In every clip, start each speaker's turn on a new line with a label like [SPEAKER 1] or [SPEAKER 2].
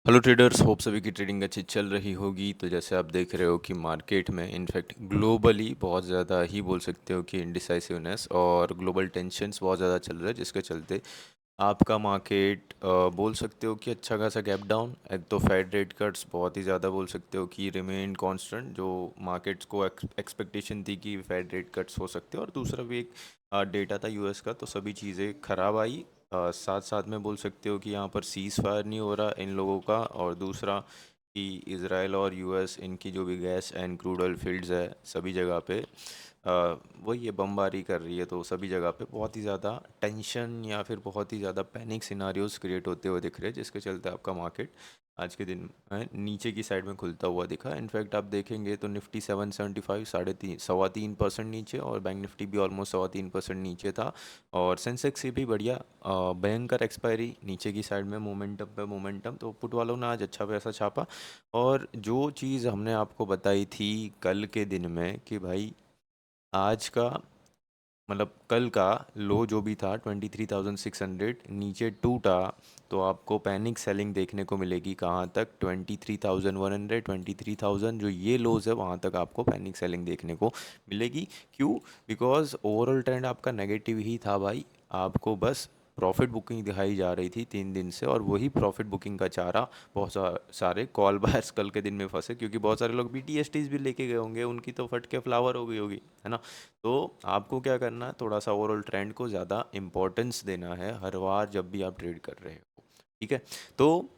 [SPEAKER 1] Hello traders, hope सभी की trading अच्छी चल रही होगी। तो जैसे आप देख रहे हो कि मार्केट में इनफैक्ट ग्लोबली बहुत ज़्यादा ही बोल सकते हो कि इंडिसाइसिवनेस और ग्लोबल टेंशन्स बहुत ज़्यादा चल रहा है, जिसके चलते आपका मार्केट बोल सकते हो कि अच्छा खासा गैप डाउन। एक तो फेड रेट कट्स बहुत ही ज़्यादा बोल सकते हो कि रिमेन कांस्टेंट, जो मार्केट्स को एक्सपेक्टेशन थी कि फेड रेट कट्स हो सकते हैं, और दूसरा भी एक डेटा था यूएस का, तो सभी चीज़ें खराब आई। साथ साथ में बोल सकते हो कि यहाँ पर सीज़ फायर नहीं हो रहा इन लोगों का, और दूसरा कि इसराइल और यूएस इनकी जो भी gas and crude oil fields है सभी जगह पे वही ये बमबारी कर रही है। तो सभी जगह पे बहुत ही ज़्यादा टेंशन या फिर बहुत ही ज़्यादा पैनिक सिनारियोज क्रिएट होते हुए दिख रहे हैं, जिसके चलते आपका मार्केट आज के दिन में नीचे की साइड में खुलता हुआ दिखा। इनफैक्ट आप देखेंगे तो निफ्टी 775 3.25% नीचे, और बैंक निफ्टी भी ऑलमोस्ट 3.25% नीचे था। और सेंसेक्स से भी बढ़िया भयंकर एक्सपायरी नीचे की साइड में, मोमेंटम पे मोमेंटम। तो पुट वालों ने आज अच्छा पैसा छापा। और जो चीज़ हमने आपको बताई थी कल के दिन में कि भाई आज का मतलब कल का लो जो भी था 23,600 नीचे टूटा, तो आपको पैनिक सेलिंग देखने को मिलेगी। कहाँ तक? 23,100, 23,000 जो ये लोज है वहाँ तक आपको पैनिक सेलिंग देखने को मिलेगी। क्यों? बिकॉज ओवरऑल ट्रेंड आपका नेगेटिव ही था भाई। आपको बस प्रॉफिट बुकिंग दिखाई जा रही थी 3 दिन से, और वही प्रॉफिट बुकिंग का चारा बहुत सारे कॉल बायर्स कल के दिन में फंसे, क्योंकि बहुत सारे लोग बीटीएसटीज भी लेके गए होंगे, उनकी तो फट के फ्लावर हो गई होगी, है ना। तो आपको क्या करना है, थोड़ा सा ओवरऑल ट्रेंड को ज़्यादा इंपॉर्टेंस देना है हर बार जब भी आप ट्रेड कर रहे हो, ठीक है। तो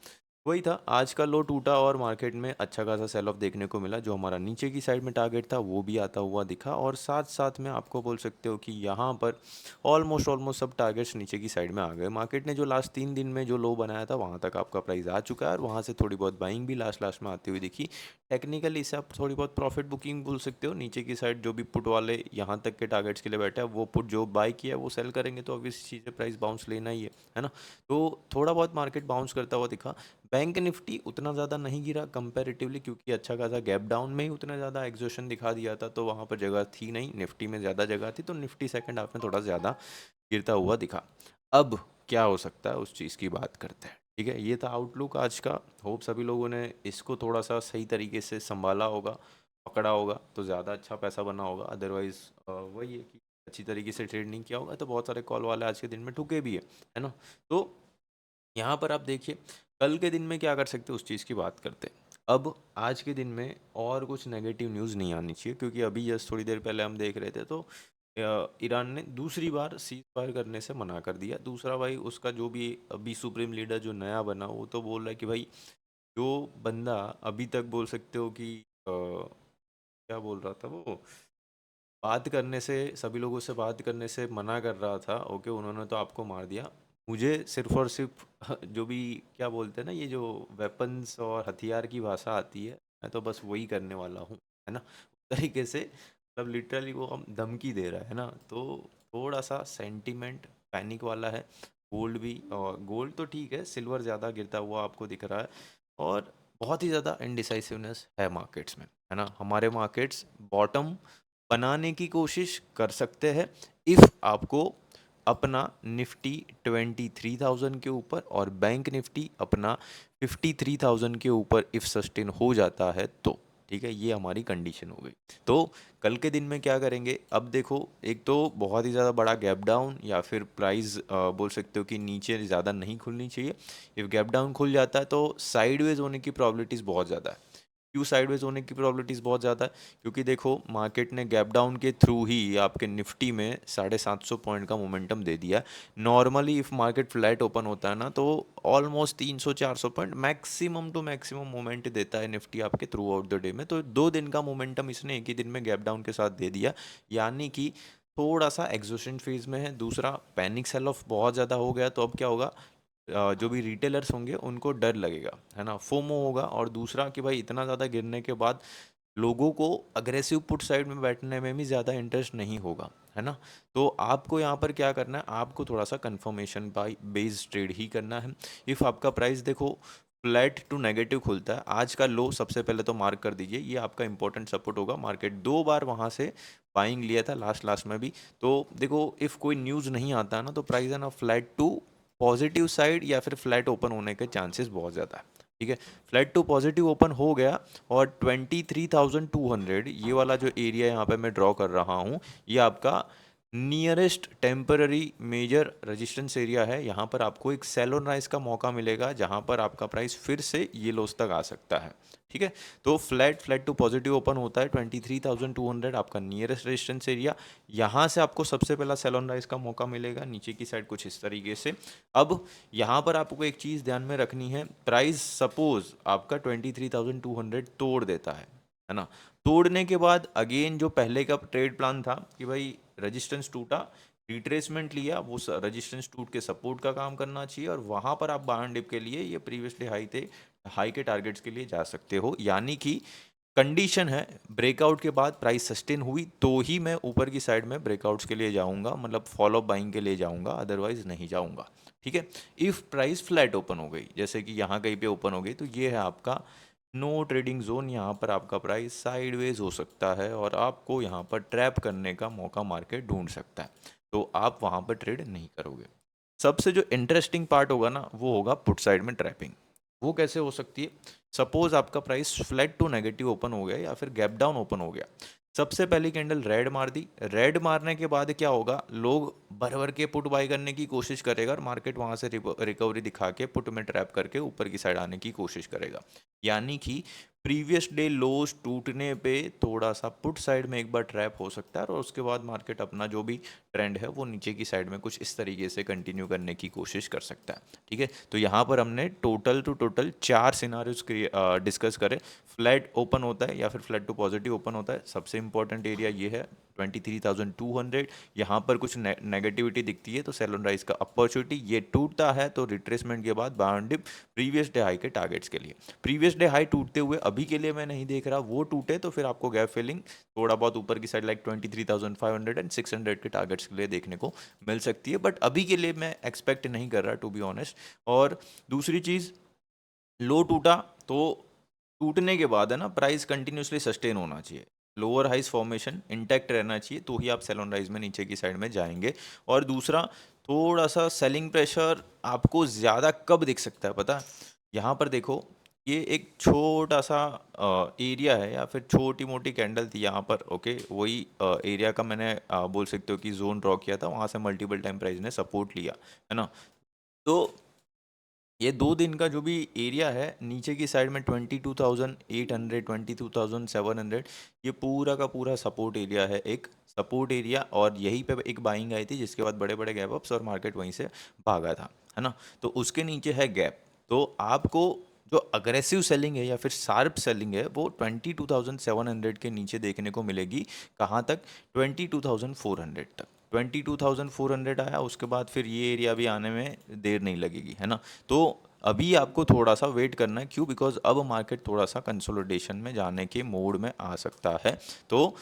[SPEAKER 1] वही था, आज का लो टूटा और मार्केट में अच्छा खासा सेल ऑफ देखने को मिला। जो हमारा नीचे की साइड में टारगेट था वो भी आता हुआ दिखा, और साथ साथ में आपको बोल सकते हो कि यहाँ पर ऑलमोस्ट ऑलमोस्ट सब टारगेट्स नीचे की साइड में आ गए। मार्केट ने जो लास्ट 3 दिन में जो लो बनाया था वहाँ तक आपका प्राइस आ चुका है, और वहाँ से थोड़ी बहुत बाइंग भी लास्ट लास्ट में आती हुई दिखी। टेक्निकली इसे आप थोड़ी बहुत प्रॉफिट बुकिंग बोल सकते हो। नीचे की साइड जो भी पुट वाले यहाँ तक के टारगेट्स के लिए बैठे हैं, वो पुट जो बाय किया है वो सेल करेंगे, तो ऑब्वियस चीज़ है, प्राइस बाउंस लेना ही है ना। तो थोड़ा बहुत मार्केट बाउंस करता हुआ दिखा। बैंक निफ्टी उतना ज़्यादा नहीं गिरा कंपैरेटिवली, क्योंकि अच्छा खासा गैप डाउन में ही उतना ज़्यादा एग्जॉशन दिखा दिया था, तो वहाँ पर जगह थी नहीं। निफ्टी में ज़्यादा जगह थी, तो निफ्टी सेकंड हाफ में थोड़ा ज़्यादा गिरता हुआ दिखा। अब क्या हो सकता है उस चीज़ की बात करते हैं, ठीक है। ये था आउटलुक आज का। होप सभी लोगों ने इसको थोड़ा सा सही तरीके से संभाला होगा, पकड़ा होगा, तो ज़्यादा अच्छा पैसा बना होगा। अदरवाइज़ वही है कि अच्छी तरीके से ट्रेड नहीं किया होगा, तो बहुत सारे कॉल वाले आज के दिन में ठुके भी है ना। तो यहाँ पर आप देखिए, कल के दिन में क्या कर सकते हैं उस चीज़ की बात करते हैं। अब आज के दिन में और कुछ नेगेटिव न्यूज़ नहीं आनी चाहिए, क्योंकि अभी जस्ट थोड़ी देर पहले हम देख रहे थे, तो ईरान ने दूसरी बार सीज फायर करने से मना कर दिया। दूसरा भाई उसका जो भी अभी सुप्रीम लीडर जो नया बना, वो तो बोल रहा है कि भाई जो बंदा अभी तक बोल सकते हो कि क्या बोल रहा था वो, बात करने से, सभी लोगों से बात करने से मना कर रहा था, ओके, उन्होंने तो आपको मार दिया। मुझे सिर्फ और सिर्फ जो भी क्या बोलते हैं ना, ये जो वेपन्स और हथियार की भाषा आती है, मैं तो बस वही करने वाला हूँ, है ना। उस तरीके से मतलब लिटरली वो हम धमकी दे रहा है ना। तो थोड़ा सा सेंटीमेंट पैनिक वाला है। गोल्ड भी, और गोल्ड तो ठीक है, सिल्वर ज़्यादा गिरता हुआ आपको दिख रहा है। और बहुत ही ज़्यादा इनडिसाइसिवनेस है मार्केट्स में, है ना। हमारे मार्केट्स बॉटम बनाने की कोशिश कर सकते हैं इफ़ आपको अपना निफ्टी 23,000 के ऊपर और बैंक निफ्टी अपना 53,000 के ऊपर इफ़ सस्टेन हो जाता है तो, ठीक है। ये हमारी कंडीशन हो गई। तो कल के दिन में क्या करेंगे, अब देखो, एक तो बहुत ही ज़्यादा बड़ा गैप डाउन, या फिर प्राइस बोल सकते हो कि नीचे ज़्यादा नहीं खुलनी चाहिए। इफ़ गैप डाउन खुल जाता है तो साइडवेज होने की प्रॉबिलिटीज़ बहुत ज़्यादा है। क्यों साइडवेज होने की प्रोबेबिलिटीज़ बहुत ज़्यादा है? क्योंकि देखो, मार्केट ने गैप डाउन के थ्रू ही आपके निफ्टी में 750 पॉइंट का मोमेंटम दे दिया। Normally if market flat open होता है ना, तो almost 300-400 point maximum to maximum moment देता है निफ्टी आपके थ्रू आउट द डे में। तो 2 दिन का मोमेंटम इसने एक ही दिन में गैप डाउन के साथ दे दिया, यानी कि थोड़ा सा एग्जॉशन फेज में है। दूसरा, पैनिक सेल ऑफ बहुत ज़्यादा हो गया, तो अब क्या होगा, जो भी रिटेलर्स होंगे उनको डर लगेगा, है ना, फोमो होगा। और दूसरा कि भाई इतना ज़्यादा गिरने के बाद लोगों को अग्रेसिव पुट साइड में बैठने में भी ज़्यादा इंटरेस्ट नहीं होगा, है ना। तो आपको यहाँ पर क्या करना है, आपको थोड़ा सा कंफर्मेशन बाय बेस्ड ट्रेड ही करना है। इफ़ आपका प्राइस देखो फ्लैट टू नेगेटिव खुलता है, आज का लो सबसे पहले तो मार्क कर दीजिए, ये आपका इंपॉर्टेंट सपोर्ट होगा। मार्केट 2 बार वहाँ से बाइंग लिया था लास्ट लास्ट में भी। तो देखो, इफ़ कोई न्यूज़ नहीं आता है ना, तो प्राइस है ना फ्लैट टू पॉजिटिव साइड या फिर फ्लैट ओपन होने के चांसेस बहुत ज़्यादा है। ठीक है, फ्लैट टू पॉजिटिव ओपन हो गया और 23,200 ये वाला जो एरिया यहाँ पे मैं ड्रॉ कर रहा हूँ, ये आपका nearest temporary major resistance area है। यहाँ पर आपको एक सेल ऑन राइज का मौका मिलेगा, जहाँ पर आपका प्राइस फिर से ये लोस तक आ सकता है। ठीक है, तो फ्लैट टू पॉजिटिव ओपन होता है 23,200 आपका नियरेस्ट रेजिस्टेंस एरिया। यहाँ से आपको सबसे पहला सेल ऑन राइज का मौका मिलेगा, नीचे की साइड कुछ इस तरीके से। अब यहाँ पर आपको एक चीज़ ध्यान में रखनी है, प्राइस सपोज आपका 23,200 तोड़ देता है ना। तोड़ने के बाद अगेन जो पहले का ट्रेड प्लान था कि भाई रेजिस्टेंस टूटा, रिट्रेसमेंट लिया, वो रेजिस्टेंस टूट के सपोर्ट का काम करना चाहिए और वहाँ पर आप बाय एंड डिप के लिए ये प्रीवियस डे हाई के टारगेट्स के लिए जा सकते हो। यानी कि कंडीशन है ब्रेकआउट के बाद प्राइस सस्टेन हुई तो ही मैं ऊपर की साइड में ब्रेकआउट्स के लिए जाऊंगा, मतलब फॉलो बाइंग के लिए जाऊंगा, अदरवाइज नहीं जाऊंगा। ठीक है, इफ प्राइस फ्लैट ओपन हो गई, जैसे कि यहाँ कहीं पे ओपन हो गई, तो ये है आपका नो ट्रेडिंग जोन। यहाँ पर आपका प्राइस साइडवेज हो सकता है और आपको यहाँ पर ट्रैप करने का मौका मार्केट ढूंढ सकता है, तो आप वहाँ पर ट्रेड नहीं करोगे। सबसे जो इंटरेस्टिंग पार्ट होगा ना, वो होगा पुट साइड में ट्रैपिंग। वो कैसे हो सकती है? सपोज आपका price flat to negative open हो गया या फिर गैप डाउन ओपन हो गया, सबसे पहली कैंडल रेड मार दी, रेड मारने के बाद क्या होगा, लोग भर भर के पुट बाई करने की कोशिश करेगा और मार्केट वहां से रिकवरी दिखा के पुट में ट्रैप करके ऊपर की साइड आने की कोशिश करेगा। यानी कि प्रीवियस डे लोज टूटने पे थोड़ा सा पुट साइड में एक बार ट्रैप हो सकता है और उसके बाद मार्केट अपना जो भी ट्रेंड है वो नीचे की साइड में कुछ इस तरीके से कंटिन्यू करने की कोशिश कर सकता है। ठीक है, तो यहाँ पर हमने टोटल 4 सिनारियोज डिस्कस करे। फ्लैट ओपन होता है या फिर फ्लैट टू पॉजिटिव ओपन होता है, सबसे इंपॉर्टेंट एरिया ये है 23,200। यहाँ पर कुछ नेगेटिविटी दिखती है तो सेल ऑन राइज का अपॉर्चुनिटी, ये टूटता है तो रिट्रेसमेंट के बाद buy on dip previous day high के टारगेट्स के लिए। प्रीवियस डे हाई टूटते हुए अभी के लिए मैं नहीं देख रहा, वो टूटे तो फिर आपको गैप फिलिंग थोड़ा बहुत ऊपर की साइड लाइक 23,500 एंड 600 के टारगेट्स के लिए देखने को मिल सकती है, बट अभी के लिए मैं एक्सपेक्ट नहीं कर रहा टू बी ऑनेस्ट। और दूसरी चीज़, लो टूटा तो टूटने के बाद है ना प्राइस कंटिन्यूसली सस्टेन होना चाहिए, लोअर हाइस फॉर्मेशन इंटैक्ट रहना चाहिए, तो ही आप सेल ऑन राइज में नीचे की साइड में जाएंगे। और दूसरा, थोड़ा सा सेलिंग प्रेशर आपको ज़्यादा कब दिख सकता है पता है? यहाँ पर देखो, ये एक छोटा सा एरिया है या फिर छोटी मोटी कैंडल थी यहाँ पर, ओके, वही एरिया का मैंने बोल सकते हो कि जोन ड्रॉ किया था, वहाँ से मल्टीपल टाइम प्राइस ने सपोर्ट लिया है ना। तो ये 2 दिन का जो भी एरिया है नीचे की साइड में 22,800 22,700, ये पूरा का पूरा सपोर्ट एरिया है, एक सपोर्ट एरिया, और यहीं पे एक बाइंग आई थी जिसके बाद बड़े बड़े गैप अप्स और मार्केट वहीं से भागा था, है ना। तो उसके नीचे है गैप, तो आपको जो अग्रेसिव सेलिंग है या फिर शार्प सेलिंग है वो 22,700 के नीचे देखने को मिलेगी। कहाँ तक? 22,400 तक। 22,400 आया, उसके बाद फिर ये एरिया भी आने में देर नहीं लगेगी, है ना। तो अभी आपको थोड़ा सा वेट करना है, क्यों? बिकॉज अब मार्केट थोड़ा सा कंसोलिडेशन में जाने के मोड में आ सकता है। तो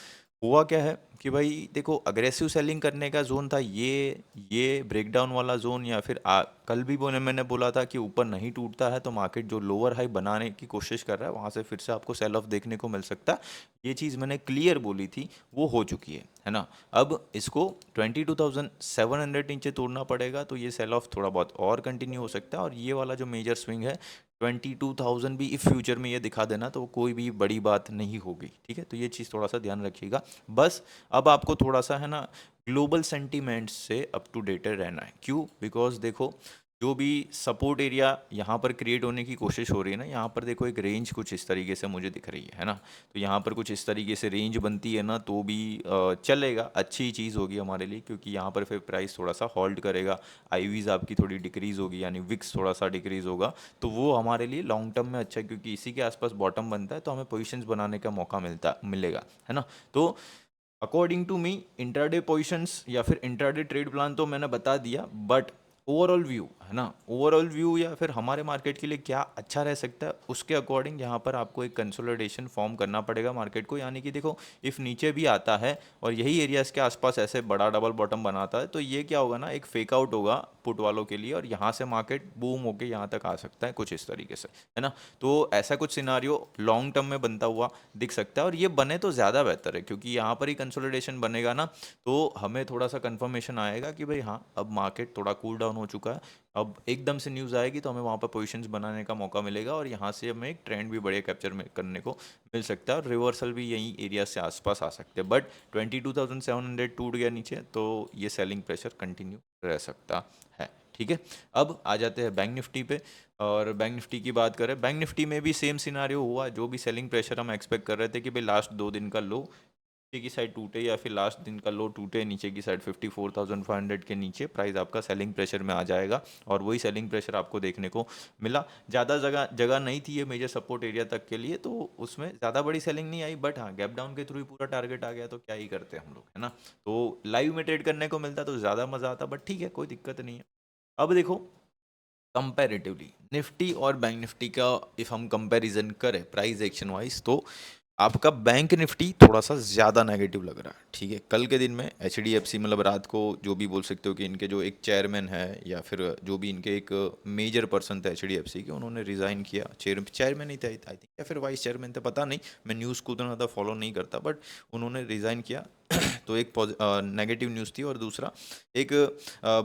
[SPEAKER 1] हुआ क्या है कि भाई देखो, अग्रेसिव सेलिंग करने का जोन था ये ब्रेकडाउन वाला जोन, या फिर कल भी मैंने बोला था कि ऊपर नहीं टूटता है तो मार्केट जो लोअर हाई बनाने की कोशिश कर रहा है वहाँ से फिर से आपको सेल ऑफ देखने को मिल सकता है। ये चीज़ मैंने क्लियर बोली थी, वो हो चुकी है ना। अब इसको 22,700 नीचे तोड़ना पड़ेगा तो ये सेल ऑफ थोड़ा बहुत और कंटिन्यू हो सकता है, और ये वाला जो मेजर स्विंग है 22,000 भी इफ फ्यूचर में ये दिखा देना तो कोई भी बड़ी बात नहीं होगी। ठीक है, तो ये चीज़ थोड़ा सा ध्यान रखिएगा। बस अब आपको थोड़ा सा है ना ग्लोबल सेंटीमेंट्स से अप टू डेटेड रहना है। क्यों? बिकॉज देखो, जो भी सपोर्ट एरिया यहाँ पर क्रिएट होने की कोशिश हो रही है ना, यहाँ पर देखो एक रेंज कुछ इस तरीके से मुझे दिख रही है ना। तो यहाँ पर कुछ इस तरीके से रेंज बनती है ना, तो भी चलेगा, अच्छी चीज़ होगी हमारे लिए, क्योंकि यहाँ पर फिर प्राइस थोड़ा सा होल्ड करेगा, आईवीज आपकी थोड़ी डिक्रीज होगी, यानी विक्स थोड़ा सा डिक्रीज होगा, तो वो हमारे लिए लॉन्ग टर्म में अच्छा है, क्योंकि इसी के आसपास बॉटम बनता है तो हमें पोजिशंस बनाने का मौका मिलेगा, है ना। तो according to me intraday positions या फिर इंट्राडे ट्रेड प्लान तो मैंने बता दिया, बट ओवरऑल व्यू है ना, ओवरऑल व्यू या फिर हमारे मार्केट के लिए क्या अच्छा रह सकता है, उसके अकॉर्डिंग यहाँ पर आपको एक कंसोलिडेशन फॉर्म करना पड़ेगा मार्केट को। यानी कि देखो, इफ़ नीचे भी आता है और यही एरियाज के आसपास ऐसे बड़ा डबल बॉटम बनाता है, तो ये क्या होगा ना, एक फेक आउट होगा पुट वालों के लिए, और यहाँ से मार्केट बूम होके यहाँ तक आ सकता है कुछ इस तरीके से, है ना। तो ऐसा कुछ सिनारियो लॉन्ग टर्म में बनता हुआ दिख सकता है, और ये बने तो ज़्यादा बेहतर है, क्योंकि यहाँ पर ही कंसोलिडेशन बनेगा ना, तो हमें थोड़ा सा कंफर्मेशन आएगा कि भाई हाँ, अब मार्केट थोड़ा कूल डाउन हो चुका है, अब एकदम से न्यूज़ आएगी तो हमें वहाँ पर पोजीशंस बनाने का मौका मिलेगा और यहाँ से हमें एक ट्रेंड भी बढ़िया कैप्चर में करने को मिल सकता है और रिवर्सल भी यही एरिया से आसपास आ सकते हैं। बट 22,700 टूट गया नीचे तो ये सेलिंग प्रेशर कंटिन्यू रह सकता है। ठीक है, अब आ जाते हैं बैंक निफ्टी पे। और बैंक निफ्टी की बात करें, बैंक निफ्टी में भी सेम सिनारियो हुआ, जो भी सेलिंग प्रेशर हम एक्सपेक्ट कर रहे थे कि भाई लास्ट 2 दिन का लो नीचे की साइड टूटे या फिर लास्ट दिन का लो टूटे नीचे की साइड 54,500 के नीचे, प्राइस आपका सेलिंग प्रेशर में आ जाएगा और वही सेलिंग प्रेशर आपको देखने को मिला। ज़्यादा जगह जगह नहीं थी ये मेजर सपोर्ट एरिया तक के लिए, तो उसमें ज़्यादा बड़ी सेलिंग नहीं आई, बट हाँ गैप डाउन के थ्रू ही पूरा टारगेट आ गया तो क्या ही करते हम लोग, है ना। तो लाइव में ट्रेड करने को मिलता तो ज़्यादा मज़ा आता, बट ठीक है, कोई दिक्कत नहीं है। अब देखो, कंपैरेटिवली निफ्टी और बैंक निफ्टी का इफ़ हम कंपैरिजन करें प्राइस एक्शन वाइज, तो आपका बैंक निफ्टी थोड़ा सा ज़्यादा नेगेटिव लग रहा है। ठीक है, कल के दिन में एच डी एफ सी, मतलब रात को जो भी बोल सकते हो कि इनके जो एक चेयरमैन है या फिर जो भी इनके एक मेजर पर्सन थे एच डी एफ सी के, उन्होंने रिज़ाइन किया। चेयरमैन ही थे आई थिंक, या फिर वाइस चेयरमैन थे, पता नहीं, मैं न्यूज़ को उतना ज़्यादा फॉलो नहीं करता, बट उन्होंने रिज़ाइन किया। तो एक नेगेटिव न्यूज़ थी। और दूसरा एक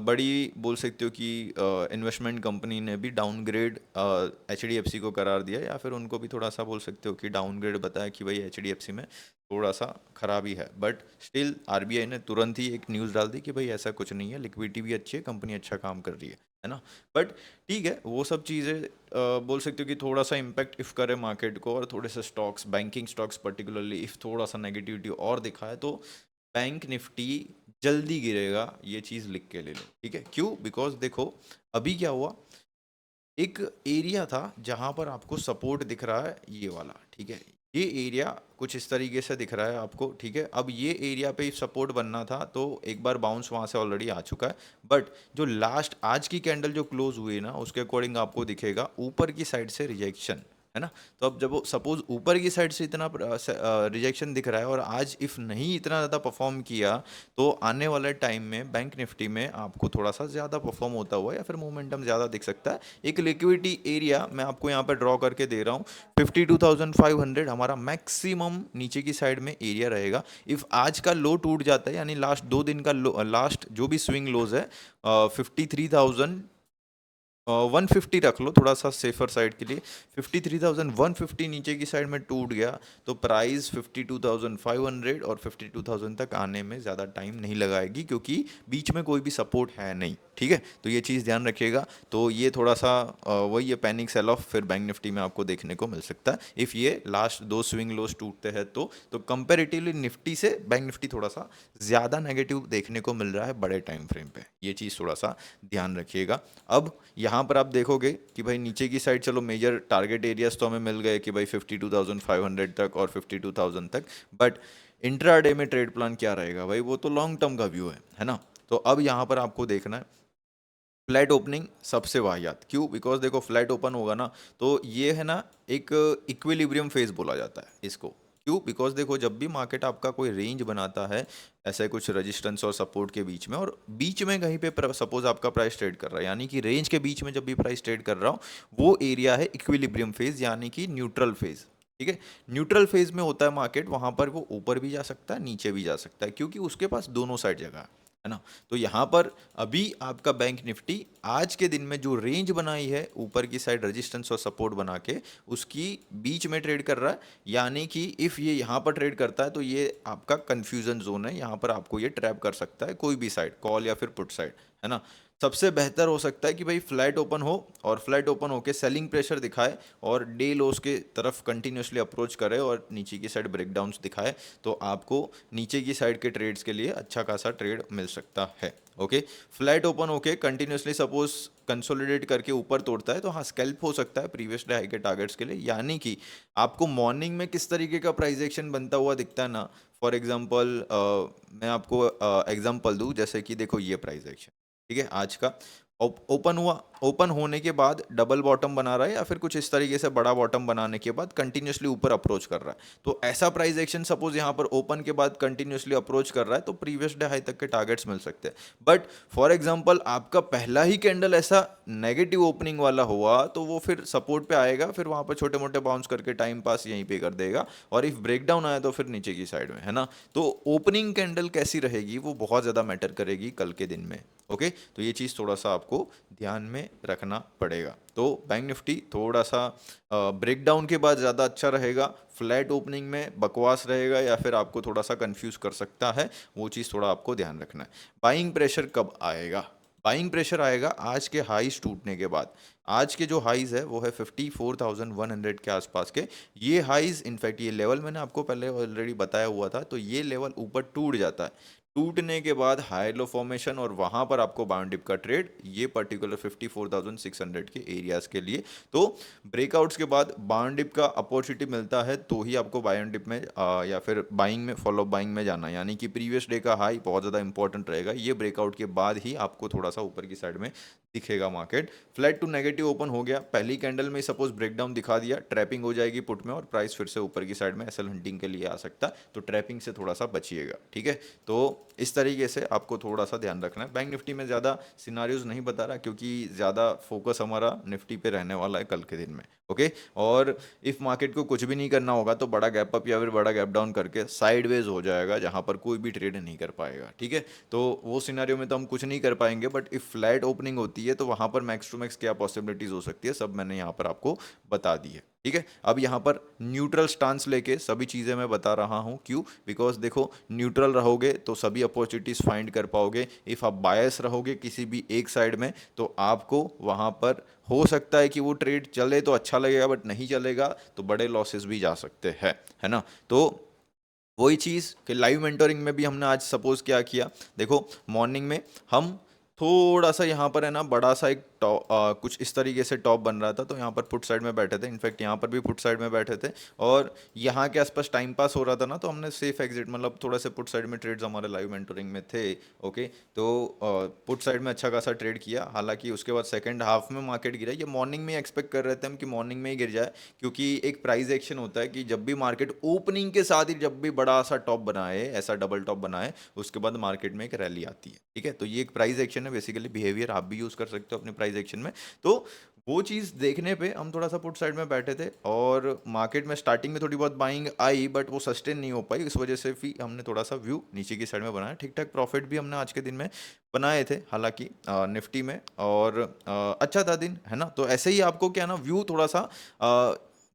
[SPEAKER 1] बड़ी बोल सकते हो कि इन्वेस्टमेंट कंपनी ने भी downgrade H D F C को करार दिया, या फिर उनको भी थोड़ा सा बोल सकते हो कि डाउनग्रेड बताया कि भाई एच डी एफ सी में थोड़ा सा खराबी है। But still R B I ने तुरंत ही एक न्यूज़ डाल दी कि भाई ऐसा कुछ नहीं है, लिक्विडिटी भी अच्छी है, कंपनी अच्छा काम कर रही है ना। बट ठीक है, वो सब चीज़ें बोल सकते हो कि थोड़ा सा इम्पैक्ट इफ़ करे मार्केट को, और थोड़े से stocks, banking stocks particularly if थोड़ा सा नेगेटिविटी और दिखाए तो बैंक निफ्टी जल्दी गिरेगा, ये चीज़ लिख के ले लो। ठीक है, क्यों? बिकॉज देखो अभी क्या हुआ, एक एरिया था जहां पर आपको सपोर्ट दिख रहा है, ये वाला। ठीक है, ये एरिया कुछ इस तरीके से दिख रहा है आपको। ठीक है, अब ये एरिया पे सपोर्ट बनना था तो एक बार बाउंस वहां से ऑलरेडी आ चुका है। बट जो लास्ट आज की कैंडल जो क्लोज हुई ना, उसके अकॉर्डिंग आपको दिखेगा ऊपर की साइड से रिजेक्शन, है ना। तो अब जब वो सपोज ऊपर की साइड से इतना रिजेक्शन दिख रहा है और आज इफ़ नहीं इतना ज़्यादा परफॉर्म किया, तो आने वाले टाइम में बैंक निफ्टी में आपको थोड़ा सा ज़्यादा परफॉर्म होता हुआ या फिर मोमेंटम ज़्यादा दिख सकता है। एक लिक्विडिटी एरिया मैं आपको यहाँ पर ड्रॉ करके दे रहा हूँ, 52,500 हमारा मैक्सिमम नीचे की साइड में एरिया रहेगा। इफ़ आज का लो टूट जाता है, यानी लास्ट 2 दिन का लो, लास्ट जो भी स्विंग लोज है 150 रख लो थोड़ा सा सेफर साइड के लिए, 53,150 नीचे की साइड में टूट गया तो प्राइस 52,500 और 52,000 तक आने में ज़्यादा टाइम नहीं लगाएगी, क्योंकि बीच में कोई भी सपोर्ट है नहीं। ठीक है, तो ये चीज़ ध्यान रखिएगा। तो ये थोड़ा सा वही है, पैनिक सेल ऑफ फिर बैंक निफ्टी में आपको देखने को मिल सकता है इफ़ ये लास्ट 2 स्विंग लोज टूटते हैं तो कंपेरेटिवली निफ्टी से बैंक निफ्टी थोड़ा सा ज़्यादा नेगेटिव देखने को मिल रहा है बड़े टाइम फ्रेम पे। ये चीज़ थोड़ा सा ध्यान रखिएगा। अब यहाँ पर आप देखोगे कि भाई नीचे की साइड चलो मेजर टारगेट एरियाज तो हमें मिल गए कि भाई 52,500 तक और 52,000 तक, बट इंट्राडे में ट्रेड प्लान क्या रहेगा भाई, वो तो लॉन्ग टर्म का व्यू है ना। तो अब यहाँ पर आपको देखना है फ्लैट ओपनिंग सबसे वाहियात। क्यों? बिकॉज देखो फ्लैट ओपन होगा ना तो ये है ना एक इक्विलिब्रियम फेज बोला जाता है इसको। क्यों? बिकॉज देखो जब भी मार्केट आपका कोई रेंज बनाता है ऐसे कुछ रेजिस्टेंस और सपोर्ट के बीच में, और बीच में कहीं पे सपोज आपका प्राइस ट्रेड कर रहा है, यानी कि रेंज के बीच में जब भी प्राइस ट्रेड कर रहा हो, वो एरिया है इक्विलिब्रियम फेज, यानी कि न्यूट्रल फेज। ठीक है, न्यूट्रल फेज में होता है मार्केट, वहां पर वो ऊपर भी जा सकता है नीचे भी जा सकता है, क्योंकि उसके पास दोनों साइड जगह है ना। तो यहाँ पर अभी आपका बैंक निफ्टी आज के दिन में जो रेंज बनाई है ऊपर की साइड रेजिस्टेंस और सपोर्ट बना के, उसकी बीच में ट्रेड कर रहा है, यानी कि इफ़ ये यहाँ पर ट्रेड करता है तो ये आपका कंफ्यूजन जोन है, यहाँ पर आपको ये ट्रैप कर सकता है कोई भी साइड, कॉल या फिर पुट साइड, है ना। सबसे बेहतर हो सकता है कि भाई फ्लैट ओपन हो और फ्लैट ओपन होके सेलिंग प्रेशर दिखाए और डे लोस के तरफ कंटिन्यूसली अप्रोच करे और नीचे की साइड ब्रेकडाउन्स दिखाए, तो आपको नीचे की साइड के ट्रेड्स के लिए अच्छा खासा ट्रेड मिल सकता है। ओके, फ्लैट ओपन होके कंटिन्यूसली सपोज कंसोलिडेट करके ऊपर तोड़ता है तो हाँ स्कैल्प हो सकता है प्रीवियस डे हाई के टारगेट्स के लिए, यानी कि आपको मॉर्निंग में किस तरीके का प्राइस एक्शन बनता हुआ दिखता है ना। फॉर एग्जांपल मैं आपको एग्जांपल दूं, जैसे कि देखो ये प्राइस एक्शन, ठीक है, आज का ओपन हुआ, ओपन होने के बाद डबल बॉटम बना रहा है या फिर कुछ इस तरीके से बड़ा बॉटम बनाने के बाद कंटिन्यूसली ऊपर अप्रोच कर रहा है, तो ऐसा प्राइस एक्शन सपोज यहाँ पर ओपन के बाद कंटिन्यूसली अप्रोच कर रहा है तो प्रीवियस डे हाई तक के टारगेट्स मिल सकते हैं। बट फॉर एग्जांपल आपका पहला ही कैंडल ऐसा नेगेटिव ओपनिंग वाला हुआ तो वो फिर सपोर्ट पे आएगा, फिर वहां पर छोटे मोटे बाउंस करके टाइम पास यहीं पे कर देगा, और इफ ब्रेकडाउन आया तो फिर नीचे की साइड में, है ना। तो ओपनिंग कैंडल कैसी रहेगी वो बहुत ज़्यादा मैटर करेगी कल के दिन में। ओके, तो ये चीज़ थोड़ा सा आपको आपको ध्यान में रखना पड़ेगा। तो बैंक निफ्टी थोड़ा सा ब्रेकडाउन के बाद ज़्यादा अच्छा रहेगा, फ्लैट ओपनिंग में बकवास रहेगा या फिर आपको थोड़ा सा कंफ्यूज कर सकता है, वो चीज़ थोड़ा आपको ध्यान रखना है। बाइंग प्रेशर कब आएगा? बाइंग प्रेशर आएगा आज के हाईज टूटने के बाद। आज के जो हाईज है वो है 54,100 के आसपास के। ये हाईज इनफैक्ट ये लेवल मैंने आपको पहले ऑलरेडी बताया हुआ था, तो ये लेवल ऊपर टूट जाता है। टूटने के बाद हाई लो फॉर्मेशन और वहां पर आपको बाउंड डिप का ट्रेड, ये पर्टिकुलर 54,600 के एरियाज के लिए। तो ब्रेकआउट्स के बाद बाउंड डिप का अपॉर्चुनिटी मिलता है तो ही आपको बाउंड डिप में या फिर बाइंग में, फॉलो बाइंग में जाना है। यानी कि प्रीवियस डे का हाई बहुत ज़्यादा इंपॉर्टेंट रहेगा, ये ब्रेकआउट के बाद ही आपको थोड़ा सा ऊपर की साइड में दिखेगा मार्केट। फ्लैट टू नेगेटिव ओपन हो गया, पहली कैंडल में सपोज ब्रेकडाउन दिखा दिया, ट्रैपिंग हो जाएगी पुट में और प्राइस फिर से ऊपर की साइड में एसएल हंटिंग के लिए आ सकता है, तो ट्रैपिंग से थोड़ा सा बचिएगा, ठीक है। तो इस तरीके से आपको थोड़ा सा ध्यान रखना है। बैंक निफ्टी में ज़्यादा सिनारियोज नहीं बता रहा क्योंकि ज़्यादा फोकस हमारा निफ्टी पे रहने वाला है कल के दिन में, ओके। और इफ़ मार्केट को कुछ भी नहीं करना होगा तो बड़ा गैप अप या फिर बड़ा गैप डाउन करके साइडवेज हो जाएगा, जहाँ पर कोई भी ट्रेड नहीं कर पाएगा, ठीक है। तो वो सिनारियो में तो हम कुछ नहीं कर पाएंगे, बट इफ फ्लैट ओपनिंग होती है तो वहाँ पर मैक्स टू मैक्स क्या पॉसिबिलिटीज़ हो सकती है, सब मैंने यहाँ पर आपको बता दी है, ठीक है। अब यहाँ पर न्यूट्रल स्टांस लेके सभी चीज़ें मैं बता रहा हूँ, क्यों? बिकॉज देखो, न्यूट्रल रहोगे तो सभी अपॉर्चुनिटीज़ फाइंड कर पाओगे। इफ़ आप बायस रहोगे किसी भी एक साइड में तो आपको वहाँ पर हो सकता है कि वो ट्रेड चले तो अच्छा लगेगा, बट नहीं चलेगा तो बड़े लॉसेस भी जा सकते हैं, है ना। तो वही चीज़ कि लाइव मेंटोरिंग में भी हमने आज सपोज क्या किया, देखो मॉर्निंग में हम थोड़ा सा यहाँ पर है ना बड़ा सा एक कुछ इस तरीके से टॉप बन रहा था, तो यहाँ पर पुट साइड में बैठे थे, इनफैक्ट यहाँ पर भी पुट साइड में बैठे थे और यहाँ के आसपास टाइम पास हो रहा था ना, तो हमने सेफ एग्जिट, मतलब थोड़ा से पुट साइड में ट्रेड्स हमारे लाइव मेंटोरिंग में थे, ओके। तो पुट साइड में अच्छा खासा ट्रेड किया, हालांकि उसके बाद सेकंड हाफ में मार्केट गिरा। ये मॉर्निंग में एक्सपेक्ट कर रहे थे हम कि मॉर्निंग में ही गिर जाए, क्योंकि एक प्राइस एक्शन होता है कि जब भी मार्केट ओपनिंग के साथ ही जब भी बड़ा सा टॉप बनाए, ऐसा डबल टॉप बनाए, उसके बाद मार्केट में एक रैली आती है, ठीक है। तो ये एक प्राइस एक्शन है, बेसिकली बिहेवियर आप भी यूज कर सकते हो अपने प्राइस एक्शन में। तो वो चीज़ देखने पे हम थोड़ा सा पुट साइड में बैठे थे और मार्केट में स्टार्टिंग में थोड़ी बहुत बाइंग आई, बट वो सस्टेन नहीं हो पाई, इस वजह से भी हमने थोड़ा सा व्यू नीचे की साइड में बनाया। ठीक ठाक प्रॉफिट भी हमने आज के दिन में बनाए थे, हालांकि निफ्टी में, और अच्छा था दिन, है ना। तो ऐसे ही आपको क्या ना व्यू थोड़ा सा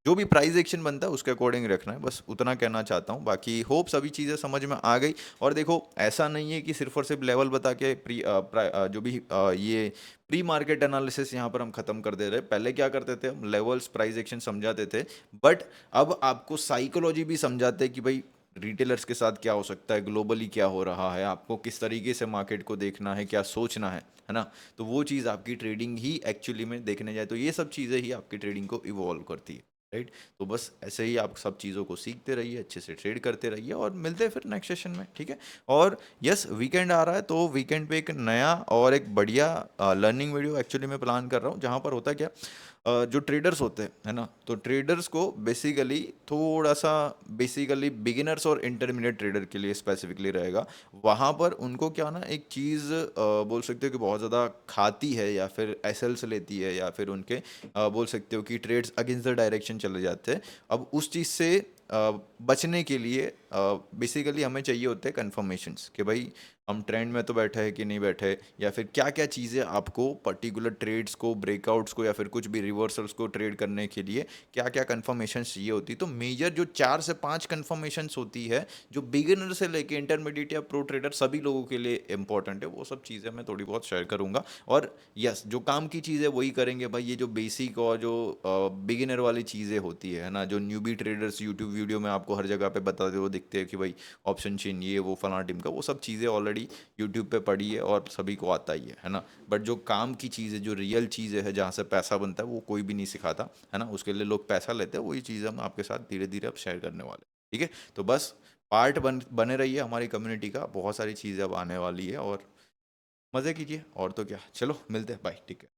[SPEAKER 1] जो भी प्राइस एक्शन बनता है उसके अकॉर्डिंग रखना है, बस उतना कहना चाहता हूँ। बाकी होप सभी चीज़ें समझ में आ गई। और देखो, ऐसा नहीं है कि सिर्फ और सिर्फ लेवल बता के जो भी ये प्री मार्केट एनालिसिस यहाँ पर हम खत्म कर दे रहे। पहले क्या करते थे, हम लेवल्स प्राइस एक्शन समझाते थे, बट अब आपको साइकोलॉजी भी समझाते हैं कि भाई रिटेलर्स के साथ क्या हो सकता है, ग्लोबली क्या हो रहा है, आपको किस तरीके से मार्केट को देखना है, क्या सोचना है ना। तो वो चीज़ आपकी ट्रेडिंग ही एक्चुअली में देखने जाए तो ये सब चीज़ें ही आपकी ट्रेडिंग को इवॉल्व करती है, राइट। तो बस ऐसे ही आप सब चीज़ों को सीखते रहिए, अच्छे से ट्रेड करते रहिए और मिलते हैं फिर नेक्स्ट सेशन में, ठीक है। और यस, वीकेंड आ रहा है तो वीकेंड पे एक नया और एक बढ़िया लर्निंग वीडियो एक्चुअली मैं प्लान कर रहा हूँ, जहाँ पर होता क्या, जो ट्रेडर्स होते हैं, है ना, तो ट्रेडर्स को बेसिकली थोड़ा सा, बेसिकली बिगिनर्स और इंटरमीडिएट ट्रेडर के लिए स्पेसिफिकली रहेगा। वहाँ पर उनको क्या ना एक चीज़ बोल सकते हो कि बहुत ज़्यादा खाती है या फिर एसएल्स लेती है, या फिर उनके बोल सकते हो कि ट्रेड्स अगेंस्ट द डायरेक्शन चले जाते हैं। अब उस चीज़ से बचने के लिए बेसिकली हमें चाहिए होते हैं कन्फर्मेशंस कि भाई हम ट्रेंड में तो बैठे हैं कि नहीं बैठे, या फिर क्या क्या चीज़ें आपको पर्टिकुलर ट्रेड्स को, ब्रेकआउट्स को, या फिर कुछ भी रिवर्सल्स को ट्रेड करने के लिए क्या क्या कन्फर्मेशंस चाहिए होती। तो मेजर जो 4 से 5 कन्फर्मेशंस होती है, जो बिगिनर से लेके इंटरमीडिएट या प्रो ट्रेडर सभी लोगों के लिए इंपॉर्टेंट है, वो सब चीज़ें मैं थोड़ी बहुत शेयर करूंगा। और यस, जो काम की चीज़ें वही करेंगे भाई, ये जो बेसिक और जो बिगिनर वाली चीज़ें होती है ना, जो न्यूबी ट्रेडर्स यूट्यूब वीडियो में आपको हर जगह पे बताते हुए दिखते हैं कि भाई ऑप्शन चेन ये वो फलाना टीम का, वो सब चीज़ें ऑलरेडी यूट्यूब पे पड़ी है और सभी को आता ही है ना। बट जो काम की चीज़ है, जो रियल चीज़ें है, जहाँ से पैसा बनता है, वो कोई भी नहीं सिखाता, है ना। उसके लिए लोग पैसा लेते हैं, वही चीज़ हम आपके साथ धीरे धीरे अब शेयर करने वाले हैं, ठीक है। तो बस पार्ट बने रहिए हमारी कम्युनिटी का, बहुत सारी चीज़ें अब आने वाली है और मज़े कीजिए। और तो क्या, चलो मिलते हैं, बाय, ठीक है।